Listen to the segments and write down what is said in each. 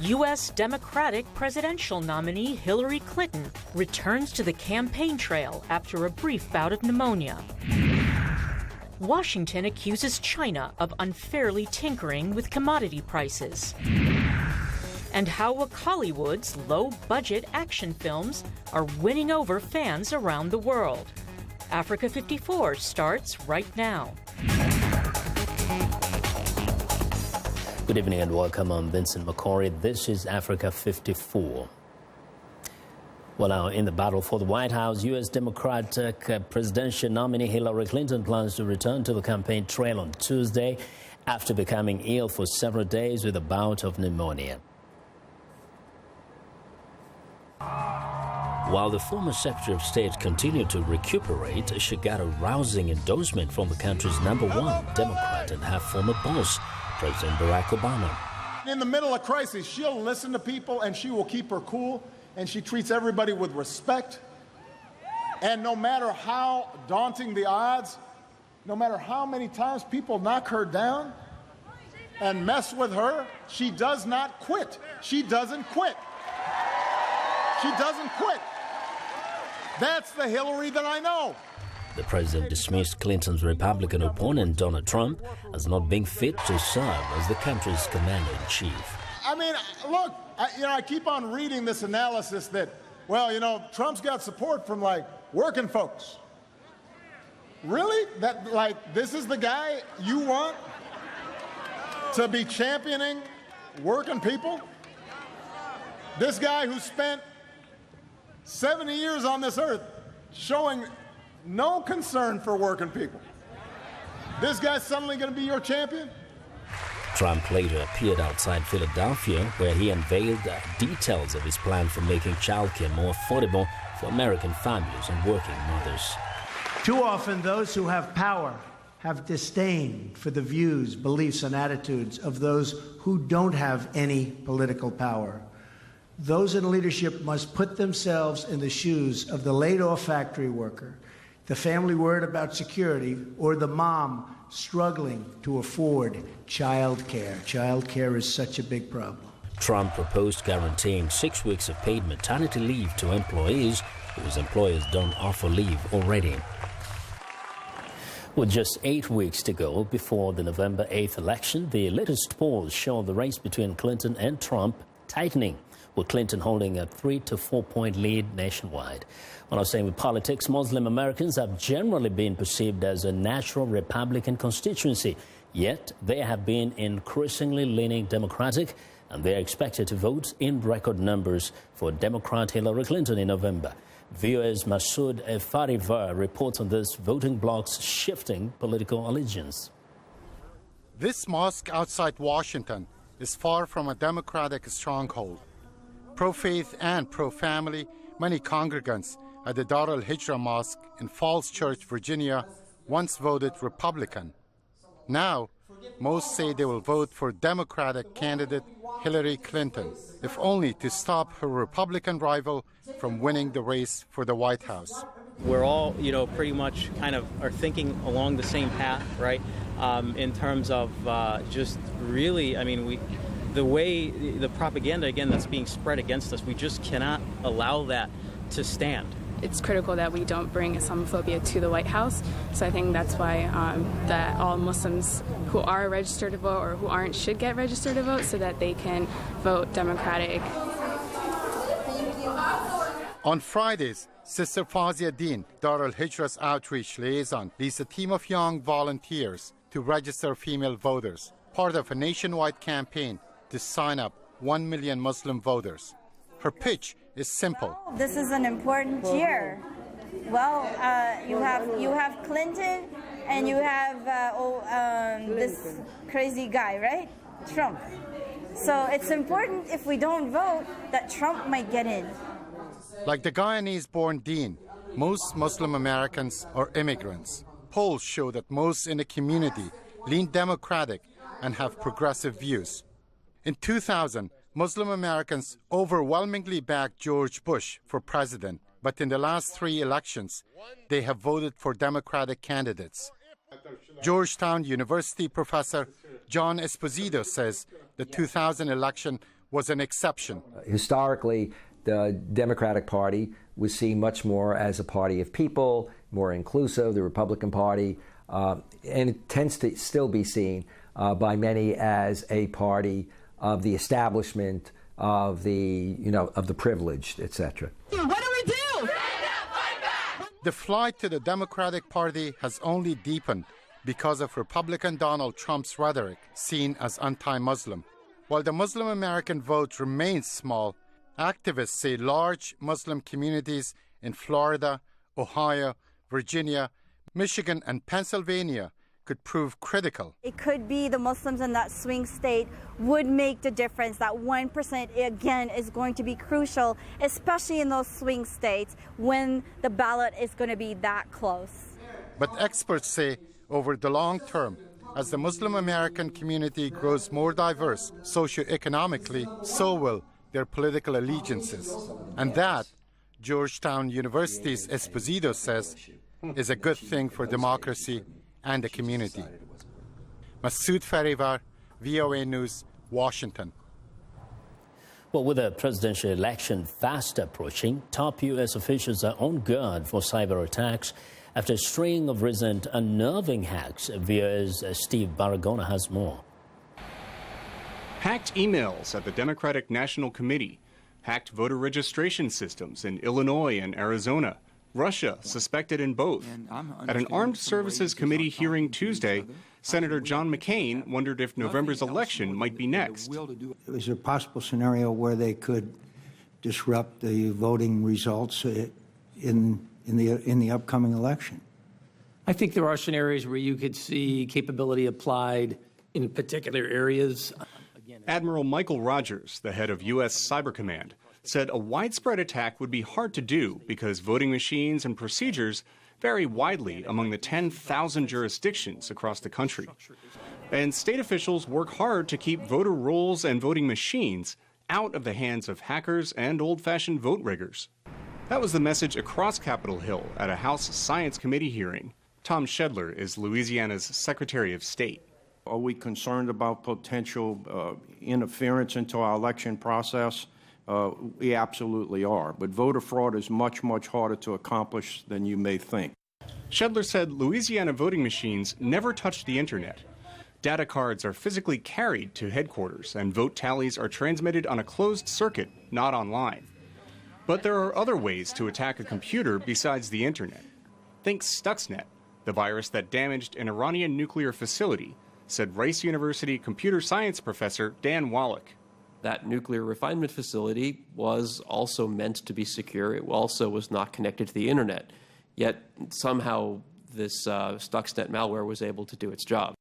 U.S. Democratic presidential nominee Hillary Clinton returns to the campaign trail after a brief bout of pneumonia. Washington accuses China of unfairly tinkering with commodity prices. And how Hollywood's low-budget action films are winning over fans around the world. Africa 54 starts right now. Good evening and welcome. I'm Vincent Makori. This is Africa 54. Well, now, in the battle for the White House, U.S. Democratic presidential nominee Hillary Clinton plans to return to the campaign trail on Tuesday after becoming ill for several days with a bout of pneumonia. While the former Secretary of State continued to recuperate, she got a rousing endorsement from the country's #1 Democrat and her former boss, President Barack Obama. In the middle of crisis, she'll listen to people and she will keep her cool, and she treats everybody with respect. And no matter how daunting the odds, no matter how many times people knock her down and mess with her, she does not quit. She doesn't quit. She doesn't quit. That's the Hillary that I know. The president dismissed Clinton's Republican opponent, Donald Trump, as not being fit to serve as the country's commander-in-chief. I mean, look, I keep on reading this analysis that, well, Trump's got support from, working folks. Really? That, this is the guy you want to be championing working people? This guy who spent 70 years on this earth showing no concern for working people. This guy's suddenly going to be your champion? Trump later appeared outside Philadelphia, where he unveiled details of his plan for making childcare more affordable for American families and working mothers. Too often, those who have power have disdain for the views, beliefs, and attitudes of those who don't have any political power. Those in leadership must put themselves in the shoes of the laid-off factory worker, the family worried about security, or the mom struggling to afford child care. Child care is such a big problem. Trump proposed guaranteeing 6 weeks of paid maternity leave to employees whose employers don't offer leave already. With just 8 weeks to go before the November 8th election, the latest polls show the race between Clinton and Trump tightening, with Clinton holding a 3 to 4 point lead nationwide. When I was saying with politics, Muslim Americans have generally been perceived as a natural Republican constituency, yet they have been increasingly leaning Democratic, and they are expected to vote in record numbers for Democrat Hillary Clinton in November. VOA's Masood Farivar reports on this voting bloc's shifting political allegiance. This mosque outside Washington is far from a Democratic stronghold. Pro-faith and pro-family, many congregants at the Dar al-Hijra Mosque in Falls Church, Virginia, once voted Republican. Now, most say they will vote for Democratic candidate Hillary Clinton, if only to stop her Republican rival from winning the race for the White House. We're all, pretty much kind of are thinking along the same path, right? In terms of just really, the way the propaganda, again, that's being spread against us, we just cannot allow that to stand. It's critical that we don't bring Islamophobia to the White House. So I think that's why that all Muslims who are registered to vote or who aren't should get registered to vote so that they can vote Democratic. On Fridays, Sister Fazia Dean, Dar al-Hijra's outreach liaison, leads a team of young volunteers to register female voters, part of a nationwide campaign to sign up 1 million Muslim voters. Her pitch is simple. This is an important year. Well, you have Clinton and you have this crazy guy, right? Trump. So it's important if we don't vote that Trump might get in. Like the Guyanese-born Dean, most Muslim Americans are immigrants. Polls show that most in the community lean Democratic and have progressive views. In 2000, Muslim Americans overwhelmingly backed George Bush for president, but in the last 3 elections, they have voted for Democratic candidates. Georgetown University professor John Esposito says the 2000 election was an exception. Historically, the Democratic Party was seen much more as a party of people, more inclusive, the Republican Party, and it tends to still be seen by many as a party of the establishment, of the privileged, etc. What do we do? The flight to the Democratic Party has only deepened because of Republican Donald Trump's rhetoric, seen as anti-Muslim. While the Muslim American vote remains small, activists say large Muslim communities in Florida, Ohio, Virginia, Michigan, and Pennsylvania could prove critical. It could be the Muslims in that swing state would make the difference. That 1% again is going to be crucial, especially in those swing states when the ballot is going to be that close. But experts say over the long term, as the Muslim American community grows more diverse socioeconomically, so will their political allegiances. And that, Georgetown University's Esposito says, is a good thing for democracy and the community. Masood Farivar, VOA News, Washington. Well, with the presidential election fast approaching, top U.S. officials are on guard for cyber attacks after a string of recent unnerving hacks. VOA's Steve Baragona has more. Hacked emails at the Democratic National Committee, hacked voter registration systems in Illinois and Arizona, Russia suspected in both. At an Armed Services Committee hearing Tuesday, Senator John McCain wondered if November's election might be next. Is there a possible scenario where they could disrupt the voting results in the upcoming election? I think there are scenarios where you could see capability applied in particular areas. Admiral Michael Rogers, the head of U.S. Cyber Command, said a widespread attack would be hard to do because voting machines and procedures vary widely among the 10,000 jurisdictions across the country. And state officials work hard to keep voter rolls and voting machines out of the hands of hackers and old-fashioned vote riggers. That was the message across Capitol Hill at a House Science Committee hearing. Tom Shedler is Louisiana's Secretary of State. Are we concerned about potential interference into our election process? We absolutely are. But voter fraud is much, much harder to accomplish than you may think. Shedler said Louisiana voting machines never touch the internet. Data cards are physically carried to headquarters, and vote tallies are transmitted on a closed circuit, not online. But there are other ways to attack a computer besides the internet. Think Stuxnet, the virus that damaged an Iranian nuclear facility, said Rice University computer science professor Dan Wallach. That nuclear refinement facility was also meant to be secure. It also was not connected to the internet. Yet somehow this Stuxnet malware was able to do its job.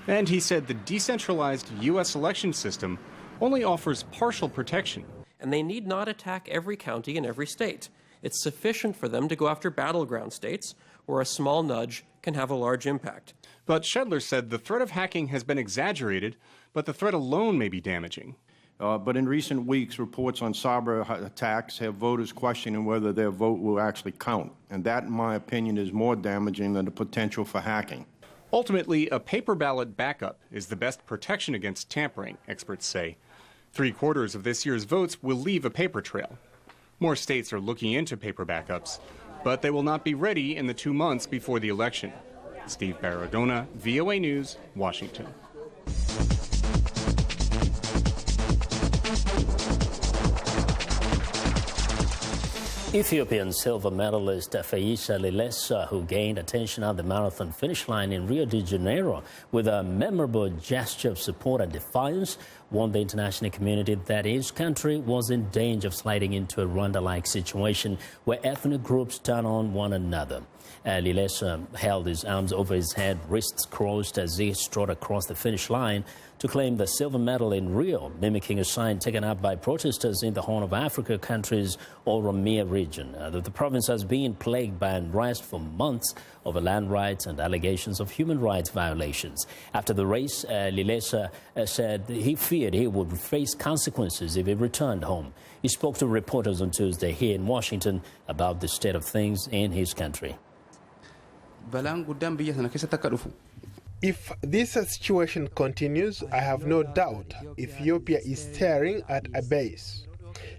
And he said the decentralized U.S. election system only offers partial protection. And they need not attack every county in every state. It's sufficient for them to go after battleground states where a small nudge can have a large impact. But Shedler said the threat of hacking has been exaggerated, but the threat alone may be damaging. But in recent weeks, reports on cyber attacks have voters questioning whether their vote will actually count. And that, in my opinion, is more damaging than the potential for hacking. Ultimately, a paper ballot backup is the best protection against tampering, experts say. 3/4 of this year's votes will leave a paper trail. More states are looking into paper backups, but they will not be ready in the 2 months before the election. Steve Baragona, VOA News, Washington. Ethiopian silver medalist Feyisa Lilesa, who gained attention at the marathon finish line in Rio de Janeiro with a memorable gesture of support and defiance, warned the international community that his country was in danger of sliding into a Rwanda-like situation where ethnic groups turn on one another. Lilesa held his arms over his head, wrists crossed as he strode across the finish line to claim the silver medal in Rio, mimicking a sign taken up by protesters in the Horn of Africa country's Oromia region. The province has been plagued by unrest for months over land rights and allegations of human rights violations. After the race, Lilesa said he feared he would face consequences if he returned home. He spoke to reporters on Tuesday here in Washington about the state of things in his country. If this situation continues, I have no doubt Ethiopia is staring at a base.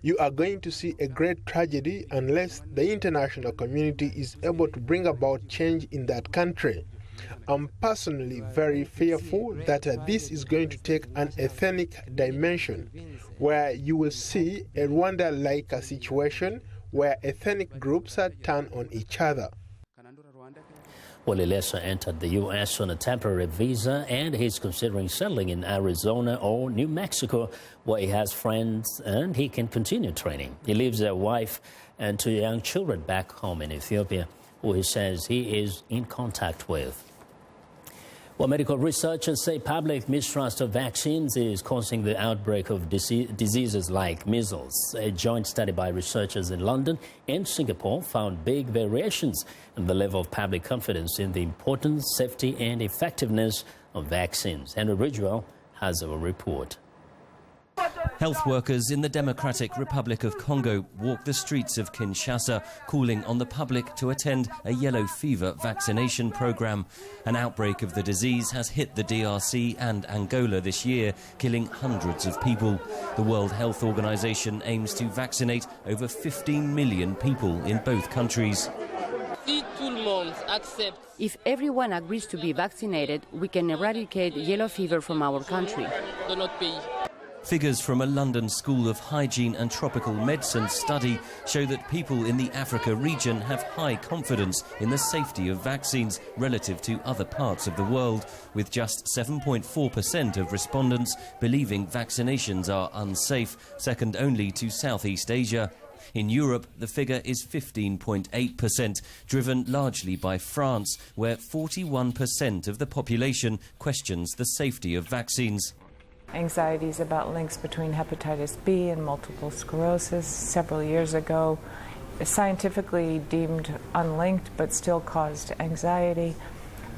You are going to see a great tragedy unless the international community is able to bring about change in that country. I'm personally very fearful that this is going to take an ethnic dimension, where you will see a Rwanda-like situation where ethnic groups turn on each other. Well, Ilesa entered the U.S. on a temporary visa, and he's considering settling in Arizona or New Mexico, where he has friends and he can continue training. He leaves a wife and 2 young children back home in Ethiopia, who he says he is in contact with. Well, medical researchers say public mistrust of vaccines is causing the outbreak of diseases like measles. A joint study by researchers in London and Singapore found big variations in the level of public confidence in the importance, safety and effectiveness of vaccines. Henry Ridgewell has a report. Health workers in the Democratic Republic of Congo walked the streets of Kinshasa, calling on the public to attend a yellow fever vaccination program. An outbreak of the disease has hit the DRC and Angola this year, killing hundreds of people. The World Health Organization aims to vaccinate over 15 million people in both countries. If everyone agrees to be vaccinated, we can eradicate yellow fever from our country. Figures from a London School of Hygiene and Tropical Medicine study show that people in the Africa region have high confidence in the safety of vaccines relative to other parts of the world, with just 7.4% of respondents believing vaccinations are unsafe, second only to Southeast Asia. In Europe, the figure is 15.8%, driven largely by France, where 41% of the population questions the safety of vaccines. Anxieties about links between hepatitis B and multiple sclerosis several years ago, scientifically deemed unlinked but still caused anxiety.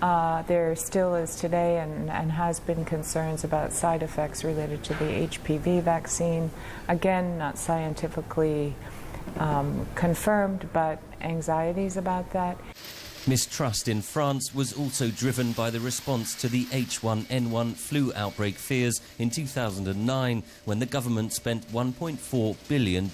There still is today and has been concerns about side effects related to the HPV vaccine. Again, not scientifically confirmed, but anxieties about that. Mistrust in France was also driven by the response to the H1N1 flu outbreak fears in 2009, when the government spent $1.4 billion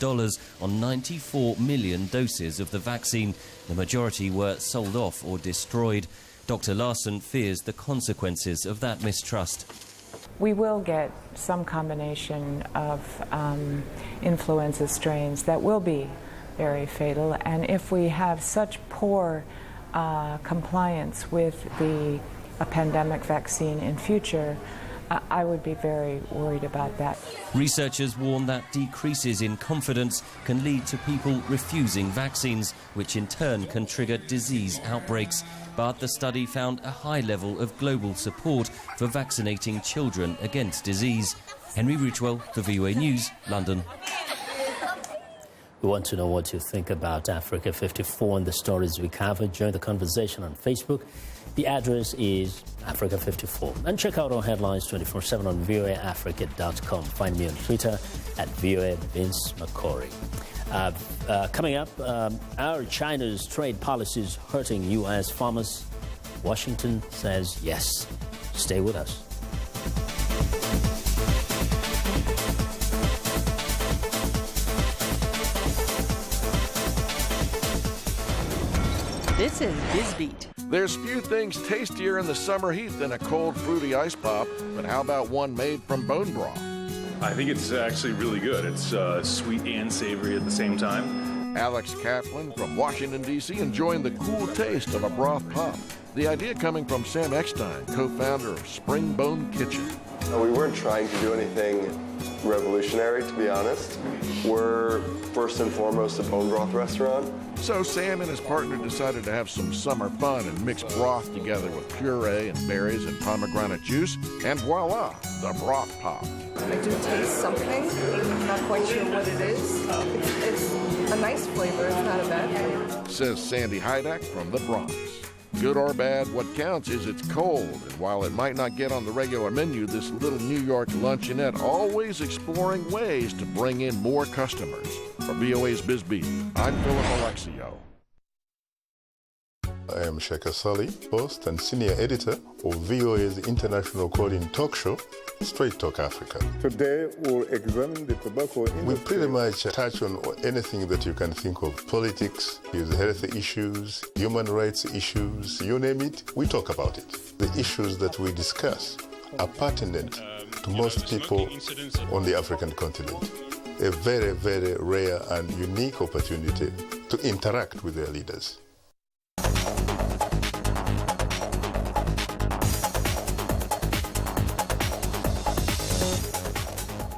on 94 million doses of the vaccine. The majority were sold off or destroyed. Dr. Larson fears the consequences of that mistrust. We will get some combination of influenza strains that will be very fatal, and if we have such poor compliance with a pandemic vaccine in future, I would be very worried about that. Researchers warn that decreases in confidence can lead to people refusing vaccines, which in turn can trigger disease outbreaks. But the study found a high level of global support for vaccinating children against disease. Henry Ridgewell for VOA News, London. We want to know what you think about Africa 54 and the stories we covered. Join the conversation on Facebook. The address is Africa 54. And check out our headlines 24/7 on voaafrica.com. Find me on Twitter at VOA Vince Makori. Coming up, are China's trade policies hurting U.S. farmers? Washington says yes. Stay with us. This is BizBeat. There's few things tastier in the summer heat than a cold, fruity ice pop, but how about one made from bone broth? I think it's actually really good. It's sweet and savory at the same time. Alex Kaplan from Washington, D.C. enjoying the cool taste of a broth pop. The idea coming from Sam Eckstein, co-founder of Springbone Kitchen. We weren't trying to do anything revolutionary, to be honest. We're first and foremost a bone broth restaurant. So Sam and his partner decided to have some summer fun and mix broth together with puree and berries and pomegranate juice, and voila, the broth pop. I do taste something. I'm not quite sure what it is. It's a nice flavor. It's not a bad flavor. Says Sandy Hydak from the Bronx. Good or bad, what counts is it's cold, and while it might not get on the regular menu, this little New York luncheonette always exploring ways to bring in more customers. For VOA's BizBeat, I'm Philip Alexio. I am Sheka Sali, host and senior editor of VOA's international call-in talk show, Straight Talk Africa. Today we'll examine the tobacco industry. We pretty much touch on anything that you can think of. Politics, health issues, human rights issues, you name it, we talk about it. The issues that we discuss are pertinent to most people on the African continent. A very, very rare and unique opportunity to interact with their leaders.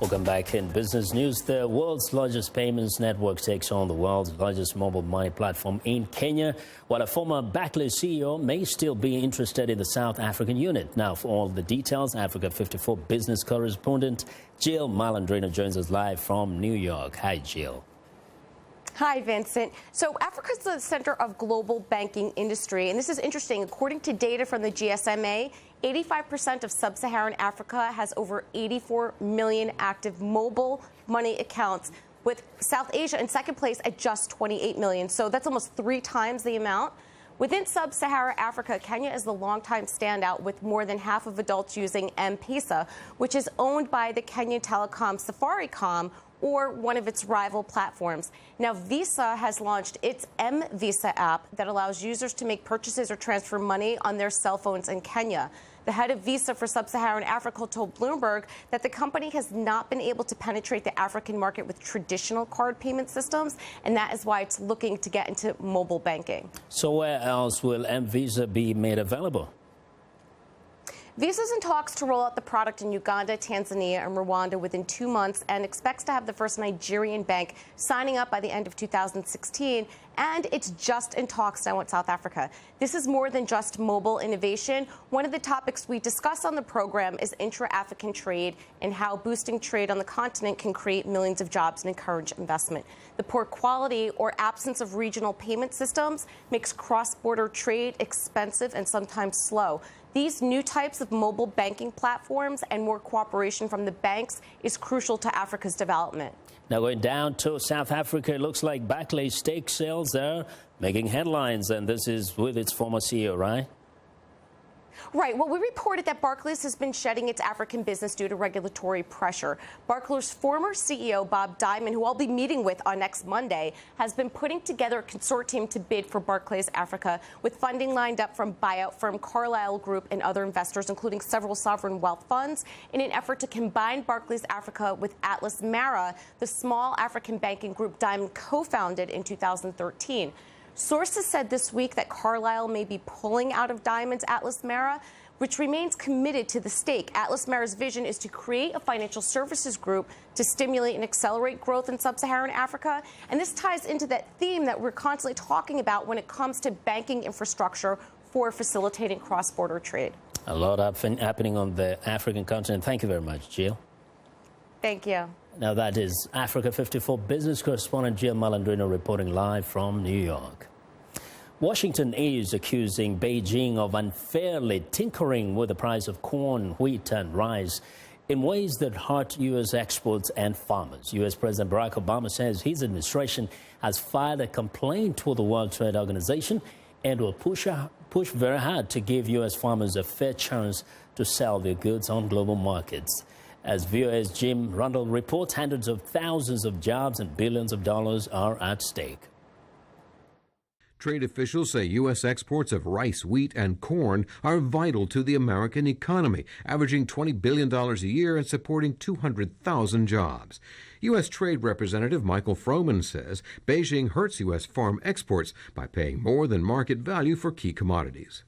Welcome back in business news. The world's largest payments network takes on the world's largest mobile money platform in Kenya, while a former Barclays CEO may still be interested in the South African unit. Now, for all the details, Africa 54 business correspondent Jill Malandrino joins us live from New York. Hi, Jill. Hi, Vincent. So Africa is the center of global banking industry, and this is interesting. According to data from the GSMA, 85% of sub-Saharan Africa has over 84 million active mobile money accounts, with South Asia in second place at just 28 million. So that's almost 3 times the amount. Within sub-Saharan Africa, Kenya is the longtime standout, with more than half of adults using M-Pesa, which is owned by the Kenyan telecom Safaricom, or one of its rival platforms. Now, Visa has launched its M-Visa app that allows users to make purchases or transfer money on their cell phones in Kenya. The head of Visa for sub-Saharan Africa told Bloomberg that the company has not been able to penetrate the African market with traditional card payment systems, and that is why it's looking to get into mobile banking. So where else will M-Visa be made available? Visa's in talks to roll out the product in Uganda, Tanzania, and Rwanda within 2 months, and expects to have the first Nigerian bank signing up by the end of 2016. And it's just in talks now in South Africa. This is more than just mobile innovation. One of the topics we discuss on the program is intra-African trade and how boosting trade on the continent can create millions of jobs and encourage investment. The poor quality or absence of regional payment systems makes cross-border trade expensive and sometimes slow. These new types of mobile banking platforms and more cooperation from the banks is crucial to Africa's development. Now going down to South Africa, it looks like Barclays stake sales there making headlines, and this is with its former CEO, right? Right. Well, we reported that Barclays has been shedding its African business due to regulatory pressure. Barclays' former CEO, Bob Diamond, who I'll be meeting with on next Monday, has been putting together a consortium to bid for Barclays Africa, with funding lined up from buyout firm Carlyle Group and other investors, including several sovereign wealth funds, in an effort to combine Barclays Africa with Atlas Mara, the small African banking group Diamond co-founded in 2013. Sources said this week that Carlyle may be pulling out of Diamond's Atlas Mara, which remains committed to the stake. Atlas Mara's vision is to create a financial services group to stimulate and accelerate growth in sub-Saharan Africa. And this ties into that theme that we're constantly talking about when it comes to banking infrastructure for facilitating cross-border trade. A lot happening on the African continent. Thank you very much, Jill. Thank you. Now that is Africa 54 business correspondent Jill Malandrino reporting live from New York. Washington is accusing Beijing of unfairly tinkering with the price of corn, wheat and rice in ways that hurt U.S. exports and farmers. U.S. President Barack Obama says his administration has filed a complaint with the World Trade Organization and will push very hard to give U.S. farmers a fair chance to sell their goods on global markets. As VOA's Jim Rundle reports, hundreds of thousands of jobs and billions of dollars are at stake. Trade officials say U.S. exports of rice, wheat, and corn are vital to the American economy, averaging $20 billion a year and supporting 200,000 jobs. U.S. Trade Representative Michael Froman says Beijing hurts U.S. farm exports by paying more than market value for key commodities.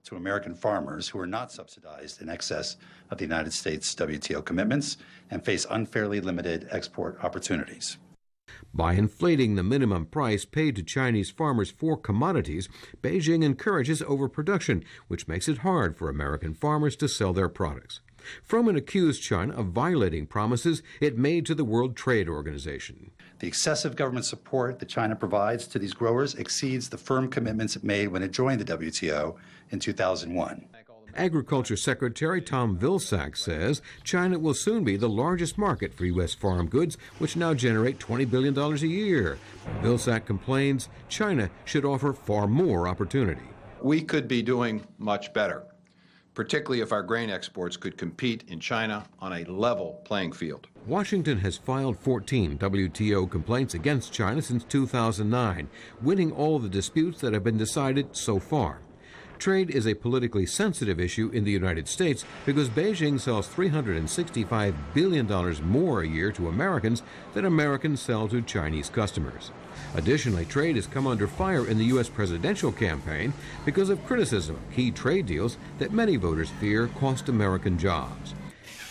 To American farmers who are not subsidized in excess of the United States WTO commitments and face unfairly limited export opportunities. By inflating the minimum price paid to Chinese farmers for commodities, Beijing encourages overproduction, which makes it hard for American farmers to sell their products. Froman accused China of violating promises it made to the World Trade Organization. The excessive government support that China provides to these growers exceeds the firm commitments it made when it joined the WTO in 2001. Agriculture Secretary Tom Vilsack says China will soon be the largest market for U.S. farm goods, which now generate $20 billion a year. Vilsack complains China should offer far more opportunity. We could be doing much better, particularly if our grain exports could compete in China on a level playing field. Washington has filed 14 WTO complaints against China since 2009, winning all the disputes that have been decided so far. Trade is a politically sensitive issue in the United States because Beijing sells $365 billion more a year to Americans than Americans sell to Chinese customers. Additionally, trade has come under fire in the U.S. presidential campaign because of criticism of key trade deals that many voters fear cost American jobs.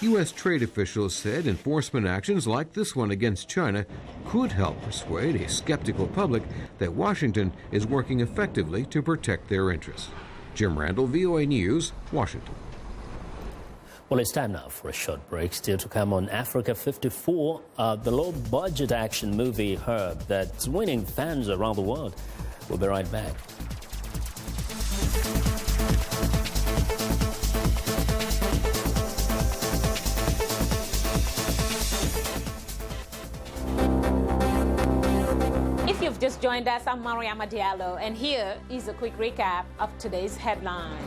U.S. trade officials said enforcement actions like this one against China could help persuade a skeptical public that Washington is working effectively to protect their interests. Jim Randall, VOA News, Washington. Well, it's time now for a short break. Still to come on Africa 54, the low-budget action movie Herb that's winning fans around the world. We'll be right back. If you've just joined us, I'm Mariama Diallo, and here is a quick recap of today's headlines.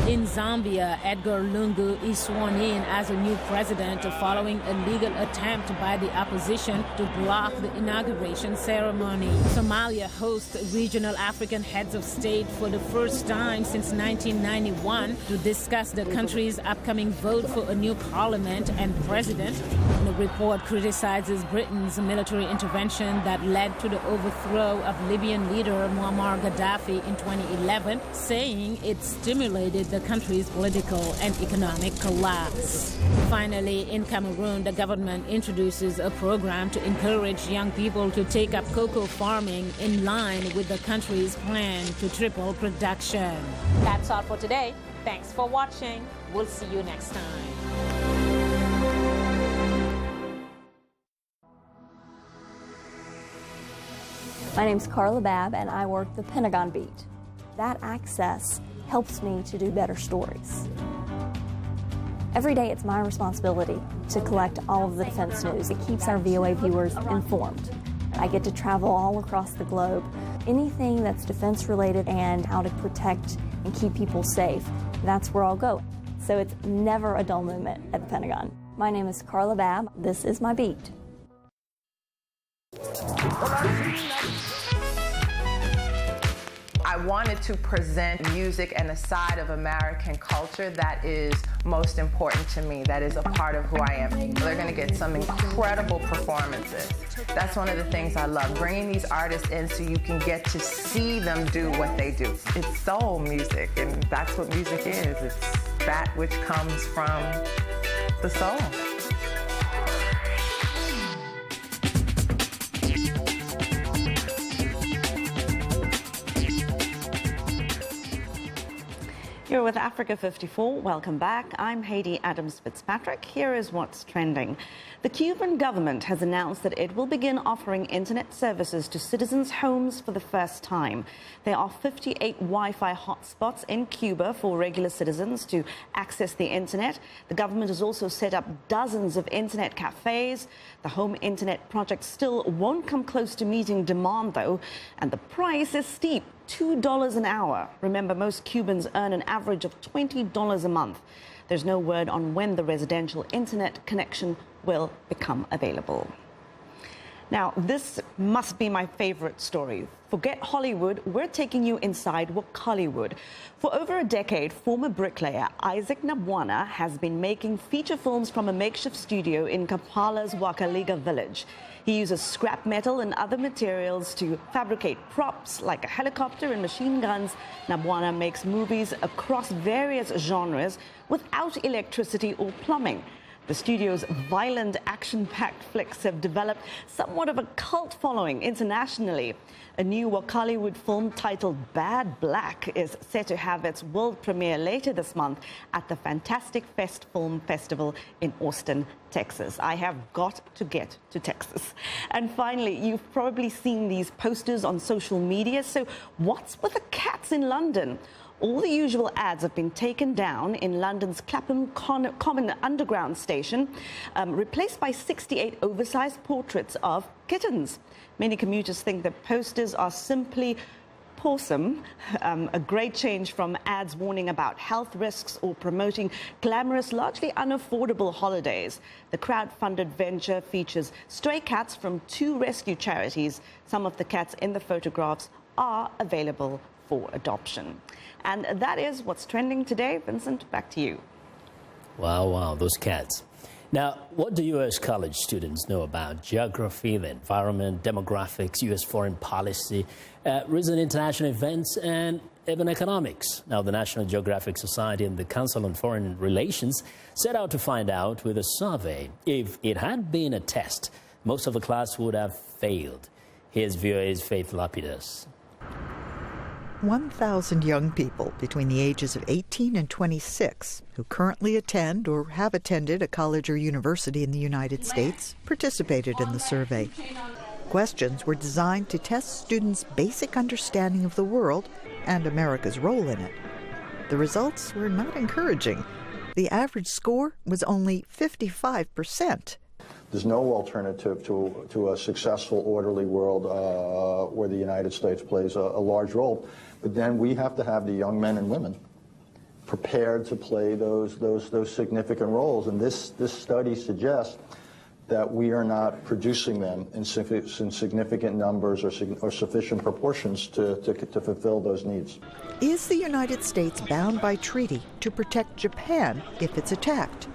In Zambia, Edgar Lungu is sworn in as a new president following a legal attempt by the opposition to block the inauguration ceremony. Somalia hosts regional African heads of state for the first time since 1991 to discuss the country's upcoming vote for a new parliament and president. The report criticizes Britain's military intervention that led to the overthrow of Libyan leader Muammar Gaddafi in 2011, saying it stimulated the country's political and economic collapse. Finally, in Cameroon, the government introduces a program to encourage young people to take up cocoa farming in line with the country's plan to triple production. That's all for today. Thanks for watching. We'll see you next time. My name's Carla Babb, and I work the Pentagon Beat. That access helps me to do better stories. Every day it's my responsibility to collect all of the defense news. It keeps our VOA viewers informed. I get to travel all across the globe. Anything that's defense related and how to protect and keep people safe, that's where I'll go. So it's never a dull moment at the Pentagon. My name is Carla Babb. This is my beat. I wanted to present music and a side of American culture that is most important to me, that is a part of who I am. They're going to get some incredible performances. That's one of the things I love, bringing these artists in so you can get to see them do what they do. It's soul music, and that's what music is. It's that which comes from the soul. You're with Africa 54. Welcome back. I'm Haiti Adams-Fitzpatrick. Here is what's trending. The Cuban government has announced that it will begin offering internet services to citizens' homes for the first time. There are 58 Wi-Fi hotspots in Cuba for regular citizens to access the internet. The government has also set up dozens of internet cafes. The home internet project still won't come close to meeting demand, though, and the price is steep. $2 an hour. Remember, most Cubans earn an average of $20 a month. There's no word on when the residential internet connection will become available. Now, this must be my favorite story. Forget Hollywood, we're taking you inside Wakaliwood. For over a decade, former bricklayer Isaac Nabwana has been making feature films from a makeshift studio in Kampala's Wakaliga village. He uses scrap metal and other materials to fabricate props like a helicopter and machine guns. Nabwana makes movies across various genres without electricity or plumbing. The studio's violent, action-packed flicks have developed somewhat of a cult following internationally. A new Wakaliwood film titled Bad Black is set to have its world premiere later this month at the Fantastic Fest Film Festival in Austin, Texas. I have got to get to Texas. And finally, you've probably seen these posters on social media. So what's with the cats in London? All the usual ads have been taken down in London's Clapham Common Underground station, replaced by 68 oversized portraits of kittens. Many commuters think the posters are simply awesome, a great change from ads warning about health risks or promoting glamorous, largely unaffordable holidays. The crowd-funded venture features stray cats from 2 rescue charities. Some of the cats in the photographs are available for adoption. And that is what's trending today. Vincent, back to you. Wow, those cats. Now, what do U.S. college students know about geography, the environment, demographics, U.S. foreign policy, recent international events, and even economics? Now, the National Geographic Society and the Council on Foreign Relations set out to find out with a survey. If it had been a test, most of the class would have failed. Here's VOA's Faith Lapidus. 1,000 young people between the ages of 18 and 26 who currently attend or have attended a college or university in the United States participated in the survey. Questions were designed to test students' basic understanding of the world and America's role in it. The results were not encouraging. The average score was only 55%. There's no alternative to a successful, orderly world where the United States plays a large role. But then we have to have the young men and women prepared to play those significant roles. And this study suggests that we are not producing them in significant numbers or sufficient proportions to fulfill those needs. Is the United States bound by treaty to protect Japan if it's attacked?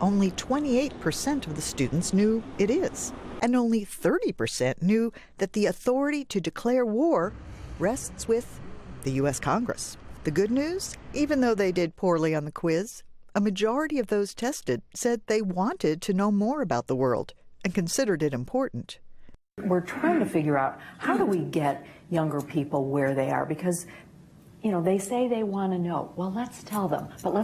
Only 28% of the students knew it is, and only 30% knew that the authority to declare war rests with the U.S. Congress. The good news, even though they did poorly on the quiz, a majority of those tested said they wanted to know more about the world and considered it important. We're trying to figure out how do we get younger people where they are, because, you know, they say they want to know. Well, let's tell them, but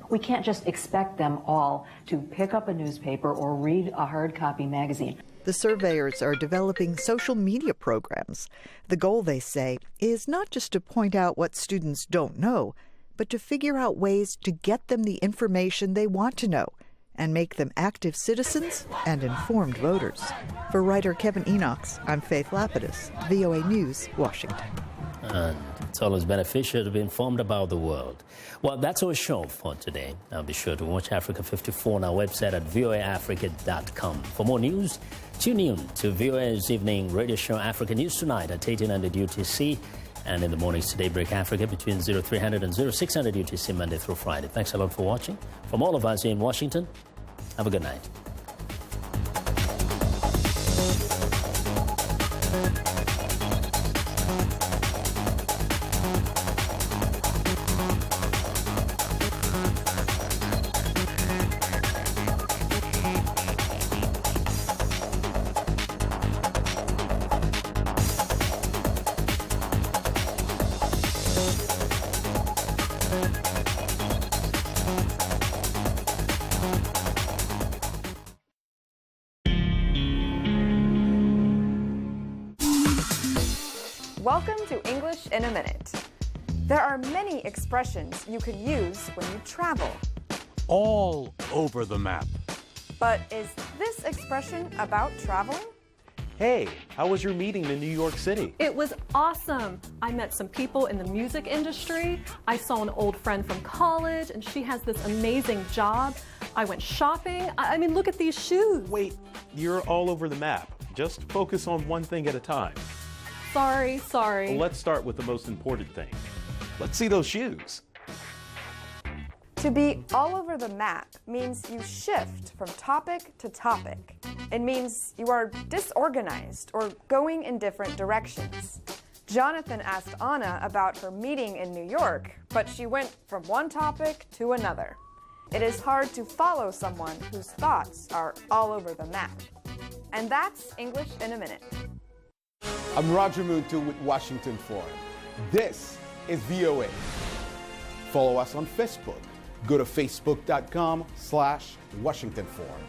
we can't just expect them all to pick up a newspaper or read a hard copy magazine. The surveyors are developing social media programs. The goal, they say, is not just to point out what students don't know, but to figure out ways to get them the information they want to know and make them active citizens and informed voters. For writer Kevin Enochs, I'm Faith Lapidus, VOA News, Washington. And it's always beneficial to be informed about the world. Well, that's our show for today. Now be sure to watch Africa 54 on our website at voaafrica.com. For more news, tune in to VOA's evening radio show Africa News Tonight at 1800 UTC and in the mornings to Daybreak Africa between 0300 and 0600 UTC Monday through Friday. Thanks a lot for watching. From all of us here in Washington, have a good night. Welcome to English in a Minute. There are many expressions you could use when you travel. All over the map. But is this expression about traveling? Hey, how was your meeting in New York City? It was awesome. I met some people in the music industry. I saw an old friend from college, and she has this amazing job. I went shopping. I mean, look at these shoes. Wait, you're all over the map. Just focus on one thing at a time. Sorry. Well, let's start with the most important thing. Let's see those shoes. To be all over the map means you shift from topic to topic. It means you are disorganized or going in different directions. Jonathan asked Anna about her meeting in New York, but she went from one topic to another. It is hard to follow someone whose thoughts are all over the map. And that's English in a Minute. I'm Roger Muntu with Washington Forum. This is VOA. Follow us on Facebook. Go to facebook.com/Washington Forum.